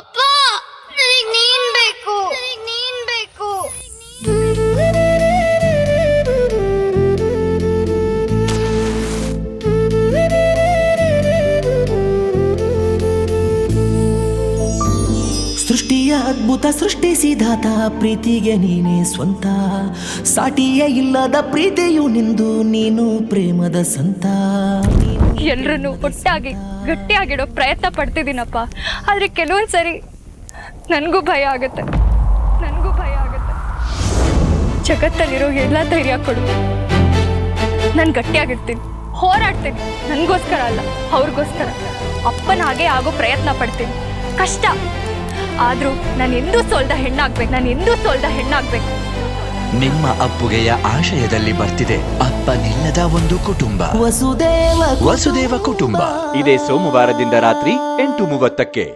ಅಪ್ಪ ನನಗೆ ನೀನ್ ಬೇಕು, ನೀನ್ ಬೇಕು. ಸೃಷ್ಟಿಯ ಅದ್ಭುತ ಸೃಷ್ಟಿಸಿದಾತ ಪ್ರೀತಿಗೆ ನೀನೇ ಸ್ವಂತ, ಸಾಟಿಯೇ ಇಲ್ಲದ ಪ್ರೀತಿಯು ನಿಂದು, ನೀನು ಪ್ರೇಮದ ಸಂತ. ಎಲ್ರನ್ನೂ ಒಟ್ಟಾಗಿ ಗಟ್ಟಿಯಾಗಿಡೋ ಪ್ರಯತ್ನ ಪಡ್ತಿದ್ದೀನಪ್ಪ. ಆದರೆ ಕೆಲವೊಂದ್ಸರಿ ನನಗೂ ಭಯ ಆಗುತ್ತೆ. ಜಗತ್ತಲ್ಲಿರೋ ಎಲ್ಲ ಧೈರ್ಯ ಕೊಡು. ನಾನು ಗಟ್ಟಿಯಾಗಿರ್ತೀನಿ, ಹೋರಾಡ್ತೀನಿ. ನನಗೋಸ್ಕರ ಅಲ್ಲ, ಅವ್ರಿಗೋಸ್ಕರ. ಅಪ್ಪನ ಹಾಗೆ ಆಗೋ ಪ್ರಯತ್ನ ಪಡ್ತೀನಿ. ಕಷ್ಟ ಆದರೂ ನಾನು ಎಂದೂ ಸೋಲ್ದ ಹೆಣ್ಣಾಗ್ಬೇಕು. ನಿಮ್ಮ ಅಪ್ಪುಗೆಯ ಆಶಯದಲ್ಲಿ ಬರ್ತಿದೆ ಅಪ್ಪನಿಲ್ಲದ ಒಂದು ಕುಟುಂಬ. ವಸುದೇವ ಕುಟುಂಬ. ಇದೇ ಸೋಮವಾರದಿಂದ ರಾತ್ರಿ 8:30ಕ್ಕೆ.